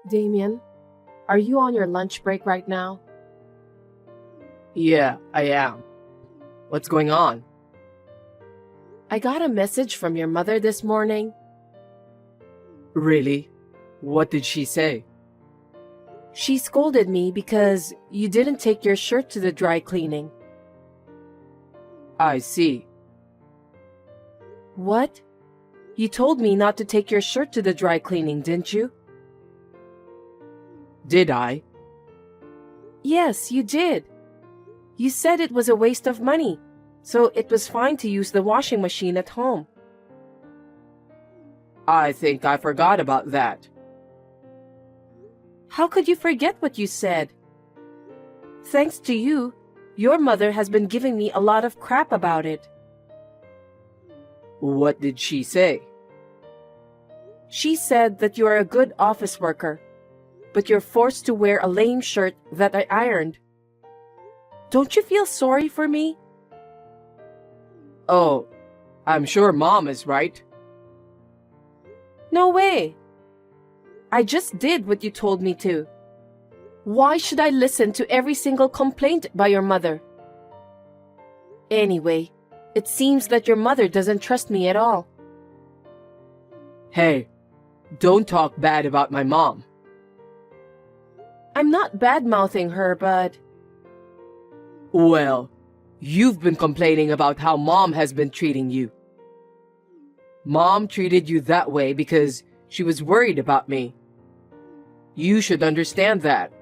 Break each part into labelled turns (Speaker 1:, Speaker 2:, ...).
Speaker 1: Damien, are you on your lunch break right now?
Speaker 2: Yeah, I am. What's going on?
Speaker 1: I got a message from your mother this morning.
Speaker 2: Really? What did she say?
Speaker 1: She scolded me because you didn't take your shirt to the dry cleaning.
Speaker 2: I see.
Speaker 1: What? You told me not to take your shirt to the dry cleaning, didn't you?
Speaker 2: Did I?
Speaker 1: Yes, you did. You said it was a waste of money, so it was fine to use the washing machine at home.
Speaker 2: I think I forgot about that.
Speaker 1: How could you forget what you said? Thanks to you, your mother has been giving me a lot of crap about it.
Speaker 2: What did she say?
Speaker 1: She said that you are a good office worker, but you're forced to wear a lame shirt that I ironed. Don't you feel sorry for me?
Speaker 2: Oh, I'm sure Mom is right.
Speaker 1: No way. I just did what you told me to. Why should I listen to every single complaint by your mother? Anyway, it seems that your mother doesn't trust me at all.
Speaker 2: Hey, don't talk bad about my mom.
Speaker 1: I'm not bad-mouthing her, but...
Speaker 2: Well, you've been complaining about how Mom has been treating you. Mom treated you that way because she was worried about me. You should understand that.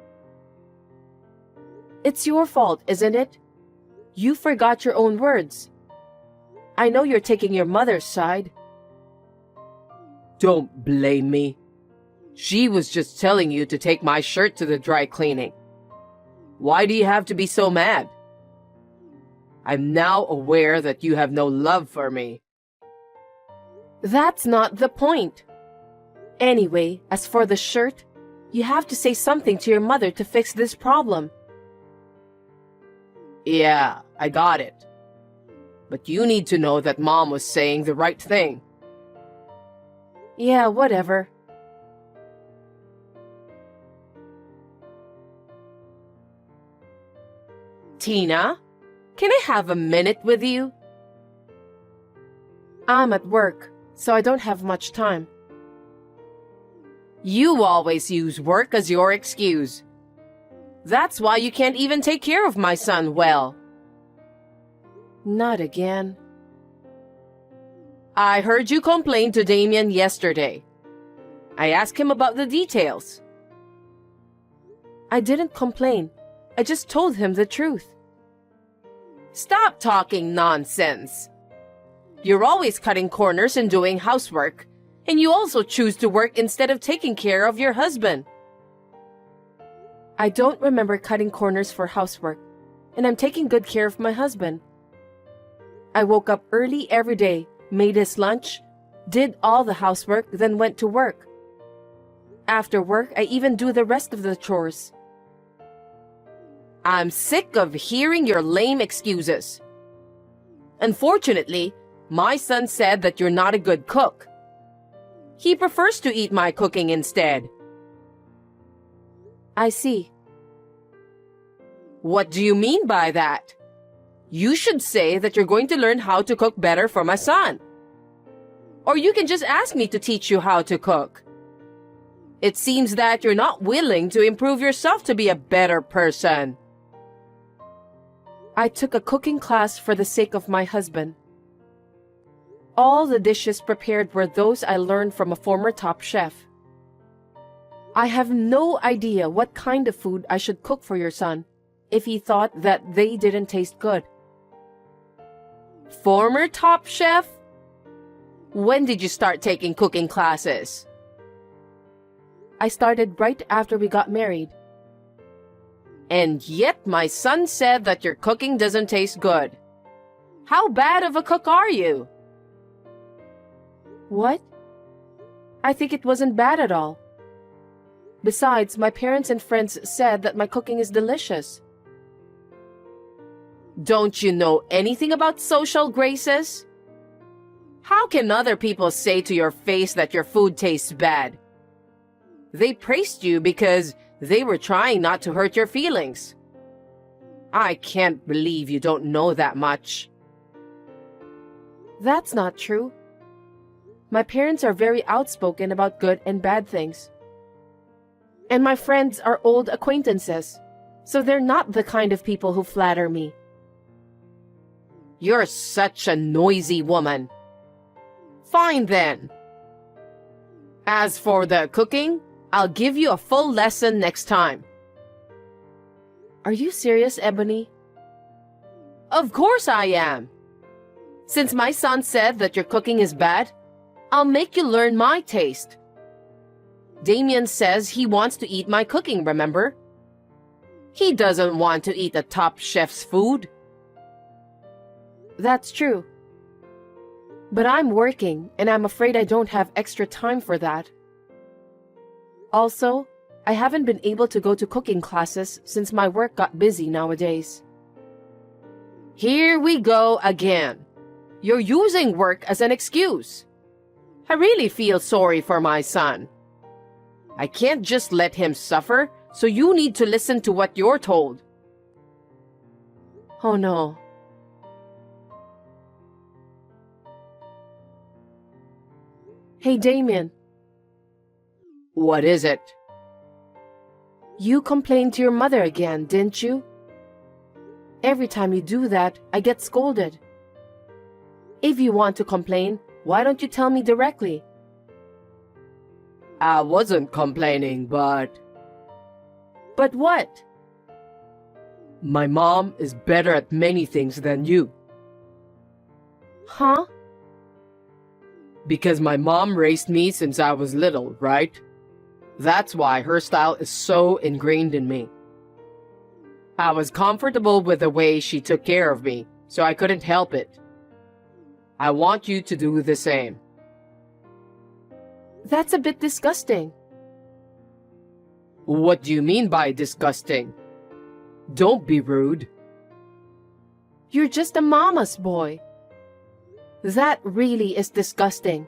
Speaker 1: It's your fault, isn't it? You forgot your own words. I know you're taking your mother's side.
Speaker 2: Don't blame me. She was just telling you to take my shirt to the dry cleaning. Why do you have to be so mad? I'm now aware that you have no love for me.
Speaker 1: That's not the point. Anyway, as for the shirt, you have to say something to your mother to fix this problem.
Speaker 2: Yeah, I got it. But you need to know that Mom was saying the right thing.
Speaker 1: Yeah, whatever.
Speaker 2: Tina, can I have a minute with you?
Speaker 1: I'm at work, so I don't have much time.
Speaker 2: You always use work as your excuse. That's why you can't even take care of my son well.
Speaker 1: Not again.
Speaker 2: I heard you complain to Damien yesterday. I asked him about the details.
Speaker 1: I didn't complain. I just told him the truth.
Speaker 2: Stop talking nonsense. You're always cutting corners and doing housework, and you also choose to work instead of taking care of your husband.
Speaker 1: I don't remember cutting corners for housework, and I'm taking good care of my husband. I woke up early every day, made his lunch, did all the housework, then went to work. After work, I even do the rest of the chores.
Speaker 2: I'm sick of hearing your lame excuses. Unfortunately, my son said that you're not a good cook. He prefers to eat my cooking instead.
Speaker 1: I see.
Speaker 2: What do you mean by that? You should say that you're going to learn how to cook better for my son. Or you can just ask me to teach you how to cook. It seems that you're not willing to improve yourself to be a better person.
Speaker 1: I took a cooking class for the sake of my husband. All the dishes prepared were those I learned from a former top chef. I have no idea what kind of food I should cook for your son if he thought that they didn't taste good.
Speaker 2: Former top chef? When did you start taking cooking classes?
Speaker 1: I started right after we got married.
Speaker 2: And yet my son said that your cooking doesn't taste good. How bad of a cook are you?
Speaker 1: What? I think it wasn't bad at all. Besides, my parents and friends said that my cooking is delicious.
Speaker 2: Don't you know anything about social graces? How can other people say to your face that your food tastes bad? They praised you because they were trying not to hurt your feelings. I can't believe you don't know that much.
Speaker 1: That's not true. My parents are very outspoken about good and bad things. And my friends are old acquaintances, so they're not the kind of people who flatter me.
Speaker 2: You're such a noisy woman. Fine then. As for the cooking, I'll give you a full lesson next time.
Speaker 1: Are you serious, Ebony?
Speaker 2: Of course I am. Since my son said that your cooking is bad, I'll make you learn my taste. Damien says he wants to eat my cooking, remember? He doesn't want to eat the top chef's food.
Speaker 1: That's true. But I'm working, and I'm afraid I don't have extra time for that. Also, I haven't been able to go to cooking classes since my work got busy nowadays.
Speaker 2: Here we go again. You're using work as an excuse. I really feel sorry for my son. I can't just let him suffer, so you need to listen to what you're told.
Speaker 1: Oh no. Hey, Damien.
Speaker 2: What is it?
Speaker 1: You complained to your mother again, didn't you? Every time you do that, I get scolded. If you want to complain, why don't you tell me directly?
Speaker 2: I wasn't complaining, but...
Speaker 1: But what?
Speaker 2: My mom is better at many things than you.
Speaker 1: Huh?
Speaker 2: Because my mom raised me since I was little, right? That's why her style is so ingrained in me. I was comfortable with the way she took care of me, so I couldn't help it. I want you to do the same.
Speaker 1: That's a bit disgusting.
Speaker 2: What do you mean by disgusting? Don't be rude.
Speaker 1: You're just a mama's boy. That really is disgusting.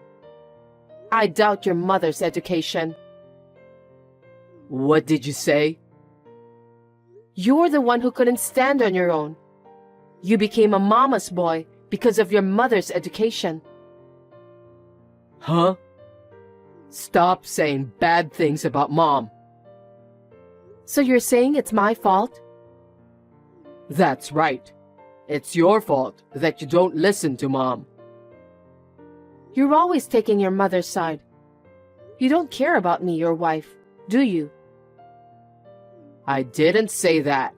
Speaker 1: I doubt your mother's education.
Speaker 2: What did you say?
Speaker 1: You're the one who couldn't stand on your own. You became a mama's boy because of your mother's education.
Speaker 2: Huh? Stop saying bad things about mom.
Speaker 1: So you're saying it's my fault?
Speaker 2: That's right. It's your fault that you don't listen to mom.
Speaker 1: You're always taking your mother's side. You don't care about me, your wife, do you?
Speaker 2: I didn't say that.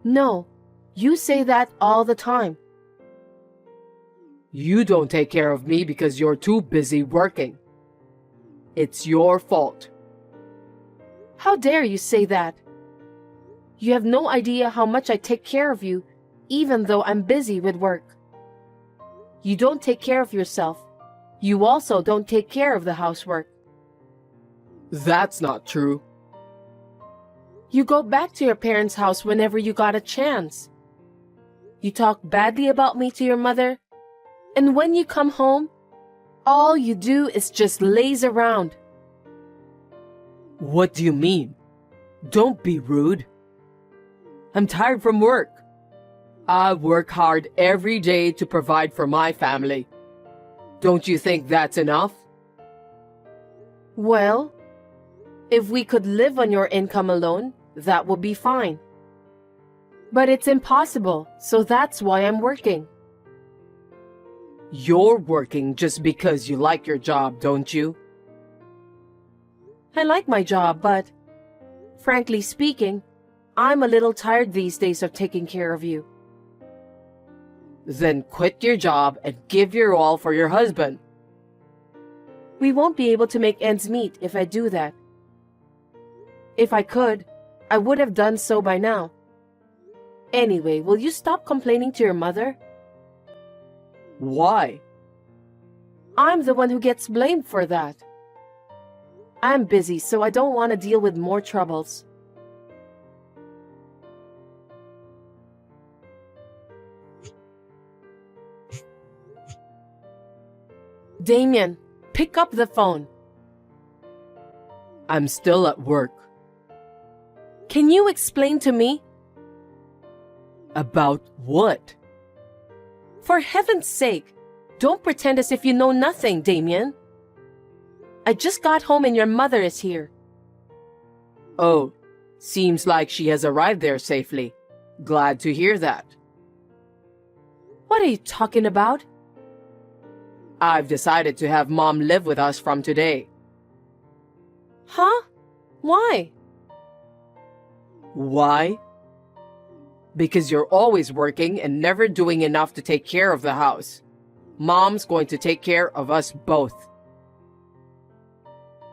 Speaker 1: No, you say that all the time.
Speaker 2: You don't take care of me because you're too busy working. It's your fault.
Speaker 1: How dare you say that? You have no idea how much I take care of you, even though I'm busy with work. You don't take care of yourself. You also don't take care of the housework.
Speaker 2: That's not true.
Speaker 1: You go back to your parents' house whenever you got a chance. You talk badly about me to your mother, and when you come home, all you do is just laze around.
Speaker 2: What do you mean? Don't be rude. I'm tired from work. I work hard every day to provide for my family. Don't you think that's enough?
Speaker 1: Well, if we could live on your income alone, that would be fine. But it's impossible, so that's why I'm working.
Speaker 2: You're working just because you like your job, don't you?
Speaker 1: I like my job, but frankly speaking, I'm a little tired these days of taking care of you.
Speaker 2: Then quit your job and give your all for your husband.
Speaker 1: We won't be able to make ends meet if I do that. If I could, I would have done so by now. Anyway, will you stop complaining to your mother?
Speaker 2: Why?
Speaker 1: I'm the one who gets blamed for that. I'm busy, so I don't want to deal with more troubles. Damien, pick up the phone.
Speaker 2: I'm still at work.
Speaker 1: Can you explain to me?
Speaker 2: About what?
Speaker 1: For heaven's sake, don't pretend as if you know nothing, Damien. I just got home and your mother is here.
Speaker 2: Oh, seems like she has arrived there safely. Glad to hear that.
Speaker 1: What are you talking about?
Speaker 2: I've decided to have Mom live with us from today.
Speaker 1: Huh? Why?
Speaker 2: Why? Because you're always working and never doing enough to take care of the house. Mom's going to take care of us both.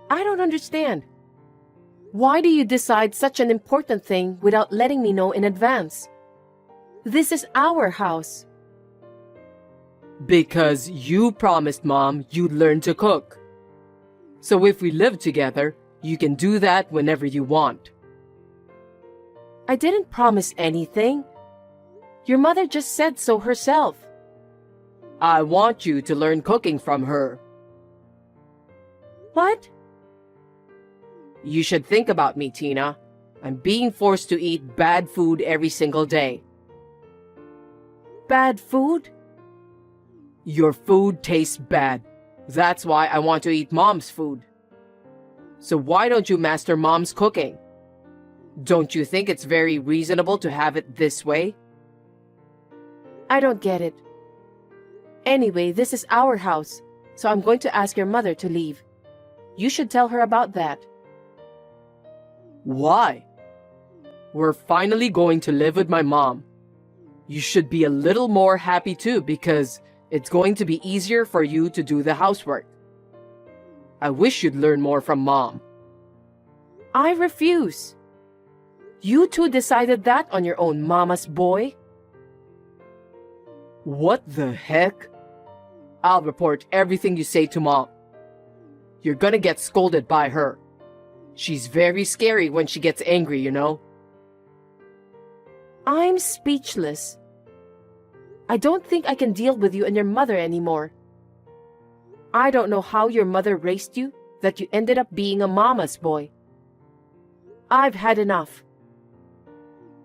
Speaker 1: I don't understand. Why do you decide such an important thing without letting me know in advance? This is our house.
Speaker 2: Because you promised Mom you'd learn to cook. So if we live together, you can do that whenever you want.
Speaker 1: I didn't promise anything. Your mother just said so herself.
Speaker 2: I want you to learn cooking from her.
Speaker 1: What?
Speaker 2: You should think about me, Tina. I'm being forced to eat bad food every single day.
Speaker 1: Bad food?
Speaker 2: Your food tastes bad. That's why I want to eat Mom's food. So why don't you master Mom's cooking? Don't you think it's very reasonable to have it this way?
Speaker 1: I don't get it. Anyway, this is our house, so I'm going to ask your mother to leave. You should tell her about that.
Speaker 2: Why? We're finally going to live with my mom. You should be a little more happy too because it's going to be easier for you to do the housework. I wish you'd learn more from Mom.
Speaker 1: I refuse. You two decided that on your own, mama's boy.
Speaker 2: What the heck? I'll report everything you say to Mom. You're gonna get scolded by her. She's very scary when she gets angry, you know.
Speaker 1: I'm speechless. I don't think I can deal with you and your mother anymore. I don't know how your mother raised you that you ended up being a mama's boy. I've had enough.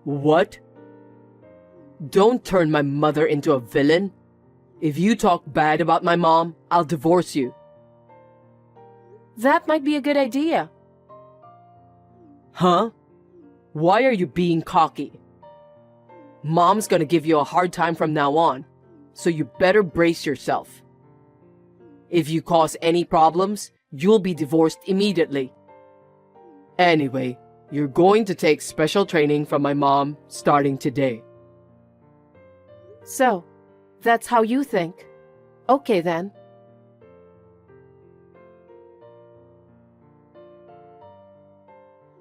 Speaker 2: What? Don't turn my mother into a villain. If you talk bad about my mom, I'll divorce you.
Speaker 1: That might be a good idea.
Speaker 2: Huh? Why are you being cocky? Mom's gonna give you a hard time from now on, so you better brace yourself. If you cause any problems, you'll be divorced immediately. Anyway, you're going to take special training from my mom starting today.
Speaker 1: So, that's how you think. Okay then.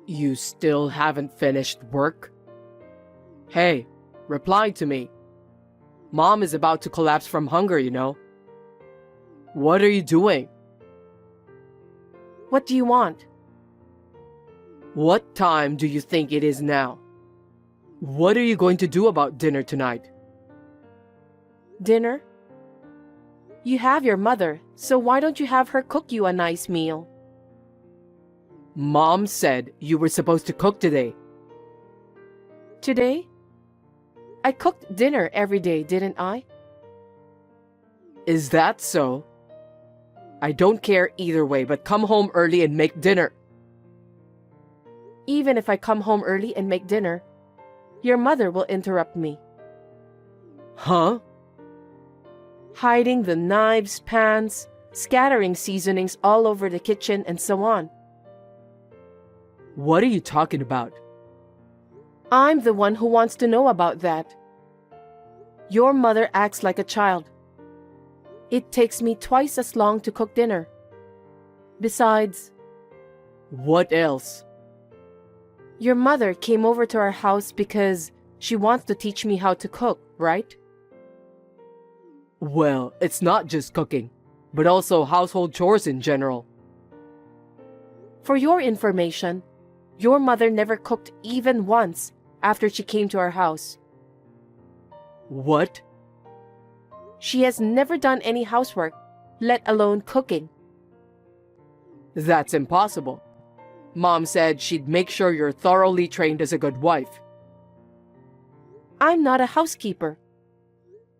Speaker 2: You still haven't finished work? Hey, reply to me. Mom is about to collapse from hunger, you know. What are you doing?
Speaker 1: What do you want?
Speaker 2: What time do you think it is now? What are you going to do about dinner tonight?
Speaker 1: Dinner? You have your mother, so why don't you have her cook you a nice meal?
Speaker 2: Mom said you were supposed to cook today.
Speaker 1: Today? I cooked dinner every day, didn't I?
Speaker 2: Is that so? I don't care either way, but come home early and make dinner.
Speaker 1: Even if I come home early and make dinner, your mother will interrupt me.
Speaker 2: Huh?
Speaker 1: Hiding the knives, pans, scattering seasonings all over the kitchen, and so on.
Speaker 2: What are you talking about?
Speaker 1: I'm the one who wants to know about that. Your mother acts like a child. It takes me twice as long to cook dinner. Besides,
Speaker 2: What else?
Speaker 1: your mother came over to our house because she wants to teach me how to cook, right?
Speaker 2: Well, it's not just cooking, but also household chores in general.
Speaker 1: For your information, your mother never cooked even once after she came to our house.
Speaker 2: What?
Speaker 1: She has never done any housework, let alone cooking.
Speaker 2: That's impossible. Mom said she'd make sure you're thoroughly trained as a good wife.
Speaker 1: I'm not a housekeeper.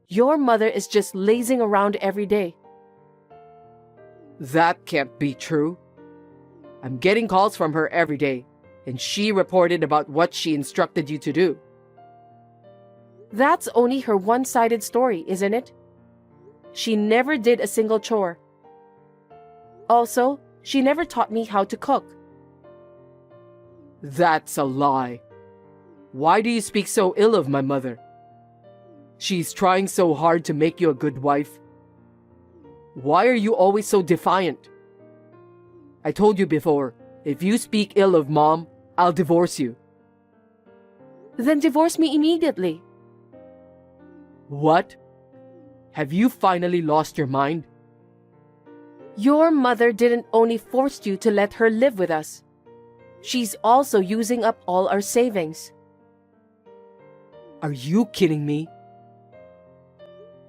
Speaker 1: Your mother is just lazing around every day.
Speaker 2: That can't be true. I'm getting calls from her every day, and she reported about what she instructed you to do.
Speaker 1: That's only her one-sided story, isn't it? She never did a single chore. Also, she never taught me how to cook.
Speaker 2: That's a lie. Why do you speak so ill of my mother? She's trying so hard to make you a good wife. Why are you always so defiant? I told you before, if you speak ill of Mom, I'll divorce you.
Speaker 1: Then divorce me immediately.
Speaker 2: What? Have you finally lost your mind?
Speaker 1: Your mother didn't only force you to let her live with us. She's also using up all our savings.
Speaker 2: Are you kidding me?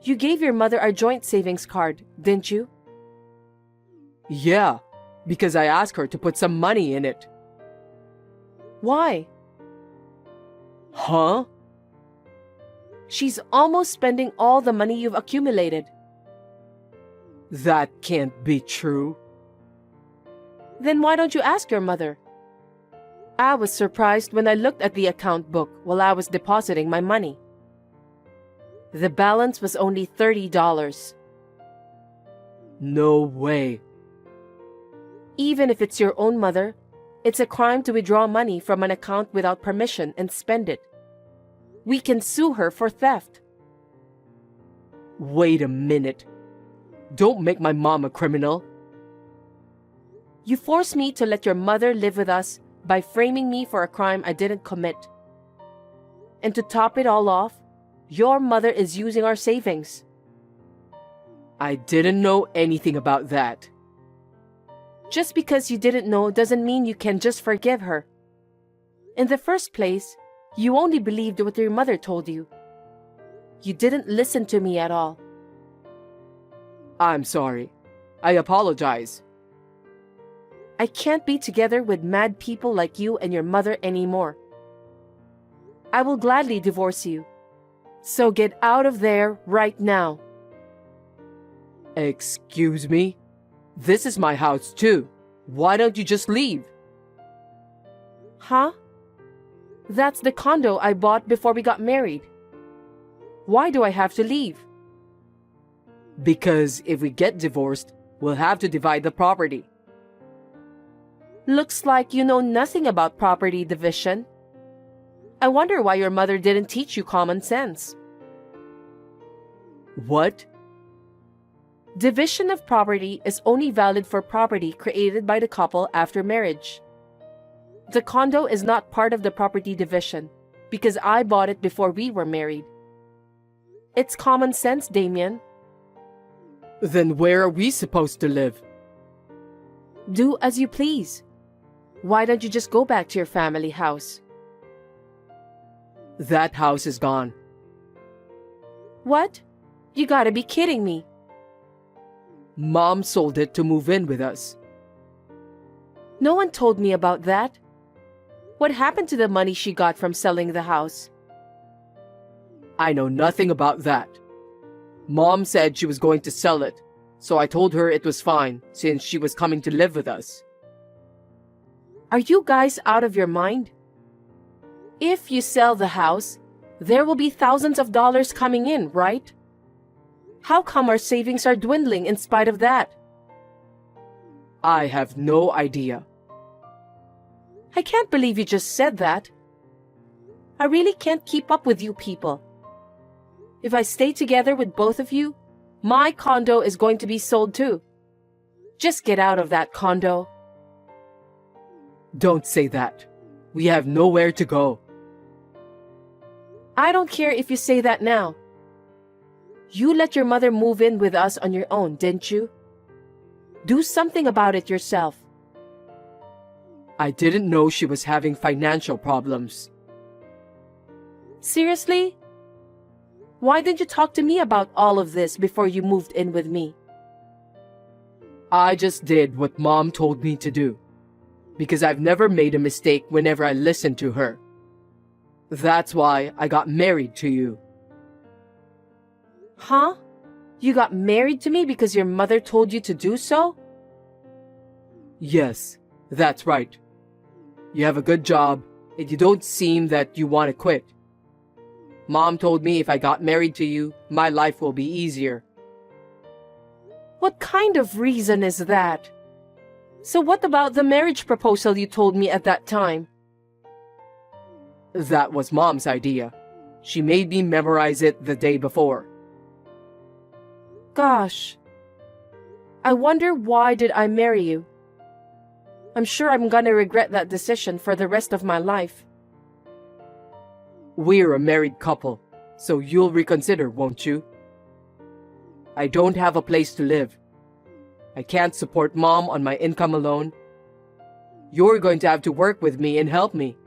Speaker 1: You gave your mother our joint savings card, didn't you?
Speaker 2: Yeah, because I asked her to put some money in it.
Speaker 1: Why?
Speaker 2: Huh?
Speaker 1: She's almost spending all the money you've accumulated.
Speaker 2: That can't be true.
Speaker 1: Then why don't you ask your mother? I was surprised when I looked at the account book while I was depositing my money. The balance was only $30.
Speaker 2: No way.
Speaker 1: Even if it's your own mother, it's a crime to withdraw money from an account without permission and spend it. We can sue her for theft.
Speaker 2: Wait a minute. Don't make my mom a criminal.
Speaker 1: You forced me to let your mother live with us by framing me for a crime I didn't commit. And to top it all off, your mother is using our savings.
Speaker 2: I didn't know anything about that.
Speaker 1: Just because you didn't know doesn't mean you can just forgive her. In the first place, you only believed what your mother told you. You didn't listen to me at all.
Speaker 2: I'm sorry. I apologize.
Speaker 1: I can't be together with mad people like you and your mother anymore. I will gladly divorce you. So get out of there right now.
Speaker 2: Excuse me? This is my house too. Why don't you just leave?
Speaker 1: Huh? That's the condo I bought before we got married. Why do I have to leave?
Speaker 2: Because if we get divorced, we'll have to divide the property.
Speaker 1: Looks like you know nothing about property division. I wonder why your mother didn't teach you common sense.
Speaker 2: What?
Speaker 1: Division of property is only valid for property created by the couple after marriage. The condo is not part of the property division because I bought it before we were married. It's common sense, Damien.
Speaker 2: Then where are we supposed to live?
Speaker 1: Do as you please. Why don't you just go back to your family house?
Speaker 2: That house is gone.
Speaker 1: What? You gotta be kidding me.
Speaker 2: Mom sold it to move in with us.
Speaker 1: No one told me about that. What happened to the money she got from selling the house?
Speaker 2: I know nothing about that. Mom said she was going to sell it, so I told her it was fine since she was coming to live with us.
Speaker 1: Are you guys out of your mind? If you sell the house, there will be thousands of dollars coming in, right? How come our savings are dwindling in spite of that?
Speaker 2: I have no idea.
Speaker 1: I can't believe you just said that. I really can't keep up with you people. If I stay together with both of you, my condo is going to be sold too. Just get out of that condo.
Speaker 2: Don't say that. We have nowhere to go.
Speaker 1: I don't care if you say that now. You let your mother move in with us on your own, didn't you? Do something about it yourself.
Speaker 2: I didn't know she was having financial problems.
Speaker 1: Seriously? Why didn't you talk to me about all of this before you moved in with me?
Speaker 2: I just did what Mom told me to do. because I've never made a mistake whenever I listened to her. That's why I got married to you.
Speaker 1: Huh? You got married to me because your mother told you to do so?
Speaker 2: Yes, that's right. You have a good job, and you don't seem that you want to quit. Mom told me if I got married to you, my life will be easier.
Speaker 1: What kind of reason is that? So what about the marriage proposal you told me at that time?
Speaker 2: That was Mom's idea. She made me memorize it the day before.
Speaker 1: Gosh. I wonder why did I marry you? I'm sure I'm gonna regret that decision for the rest of my life.
Speaker 2: We're a married couple, so you'll reconsider, won't you? I don't have a place to live. I can't support Mom on my income alone. You're going to have to work with me and help me.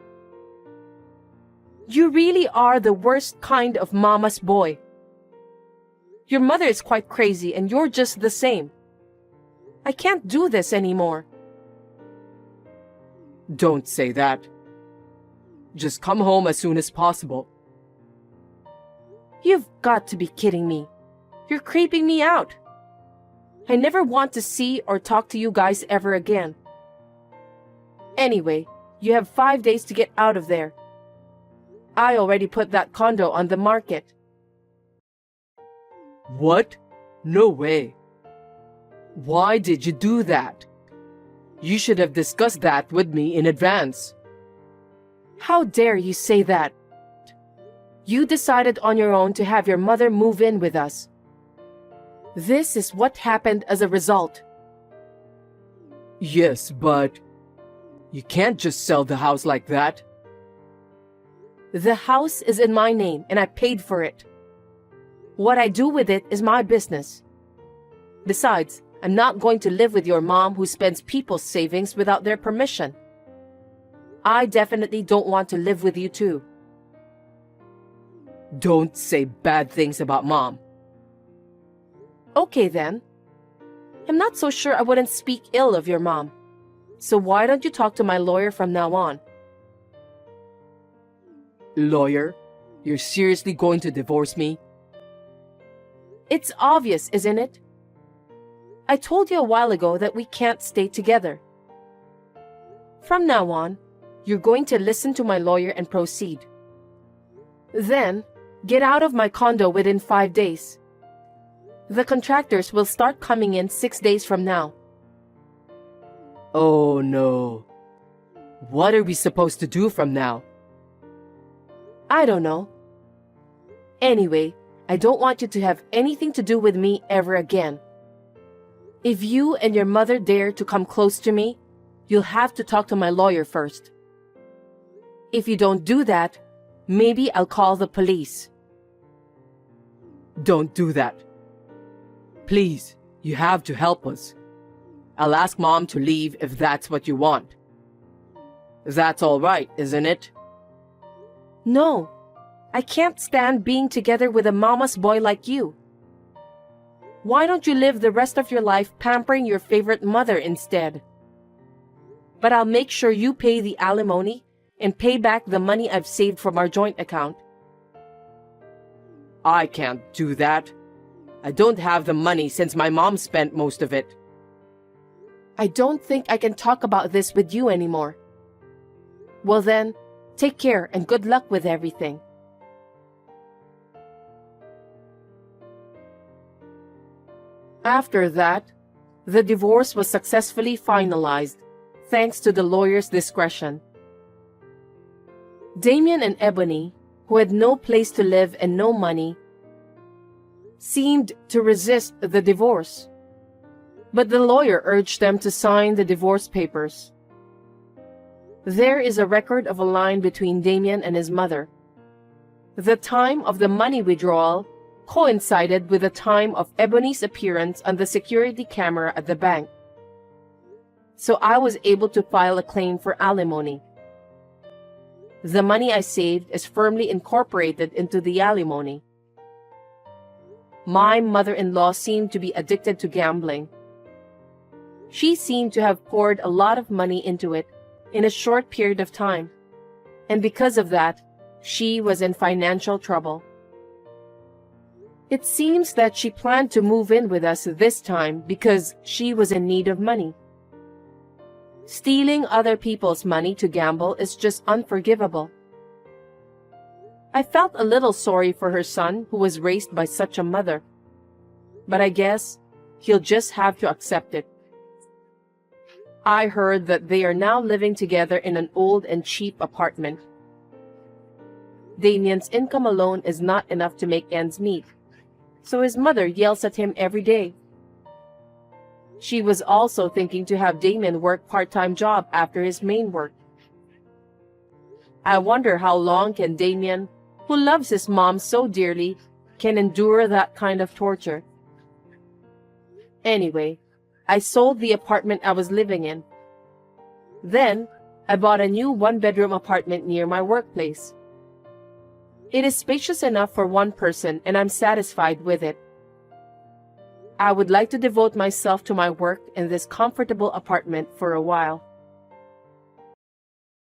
Speaker 1: You really are the worst kind of mama's boy. Your mother is quite crazy and you're just the same. I can't do this anymore.
Speaker 2: Don't say that. Just come home as soon as possible.
Speaker 1: You've got to be kidding me. You're creeping me out. I never want to see or talk to you guys ever again. Anyway, you have 5 days to get out of there. I already put that condo on the market.
Speaker 2: What? No way. Why did you do that? You should have discussed that with me in advance.
Speaker 1: How dare you say that? You decided on your own to have your mother move in with us. This is what happened as a result.
Speaker 2: Yes, but you can't just sell the house like that.
Speaker 1: The house is in my name and I paid for it. What I do with it is my business. Besides, I'm not going to live with your mom who spends people's savings without their permission. I definitely don't want to live with you too.
Speaker 2: Don't say bad things about Mom.
Speaker 1: Okay then. I'm not so sure I wouldn't speak ill of your mom. So why don't you talk to my lawyer from now on?
Speaker 2: Lawyer? You're seriously going to divorce me?
Speaker 1: It's obvious, isn't it? I told you a while ago that we can't stay together. From now on, you're going to listen to my lawyer and proceed. Then, get out of my condo within 5 days. The contractors will start coming in 6 days from now.
Speaker 2: Oh no. What are we supposed to do from now?
Speaker 1: I don't know. Anyway, I don't want you to have anything to do with me ever again. If you and your mother dare to come close to me, you'll have to talk to my lawyer first. If you don't do that, maybe I'll call the police.
Speaker 2: Don't do that. Please, you have to help us. I'll ask Mom to leave if that's what you want. That's all right, isn't it?
Speaker 1: No, I can't stand being together with a mama's boy like you. Why don't you live the rest of your life pampering your favorite mother instead? But I'll make sure you pay the alimony and pay back the money I've saved from our joint account.
Speaker 2: I can't do that. I don't have the money since my mom spent most of it.
Speaker 1: I don't think I can talk about this with you anymore. Well then, take care and good luck with everything. After that, the divorce was successfully finalized, thanks to the lawyer's discretion. Damien and Ebony, who had no place to live and no money, seemed to resist the divorce. But the lawyer urged them to sign the divorce papers. There is a record of a line between Damien and his mother. The time of the money withdrawal coincided with the time of Ebony's appearance on the security camera at the bank. So I was able to file a claim for alimony. The money I saved is firmly incorporated into the alimony. My mother-in-law seemed to be addicted to gambling. She seemed to have poured a lot of money into it in a short period of time, and because of that, she was in financial trouble. It seems that she planned to move in with us this time because she was in need of money. Stealing other people's money to gamble is just unforgivable. I felt a little sorry for her son who was raised by such a mother, but I guess he'll just have to accept it. I heard that they are now living together in an old and cheap apartment. Damien's income alone is not enough to make ends meet, so his mother yells at him every day. She was also thinking to have Damien work part-time job after his main work. I wonder how long can Damien, who loves his mom so dearly, can endure that kind of torture. Anyway, I sold the apartment I was living in. Then, I bought a new one-bedroom apartment near my workplace. It is spacious enough for one person and I'm satisfied with it. I would like to devote myself to my work in this comfortable apartment for a while.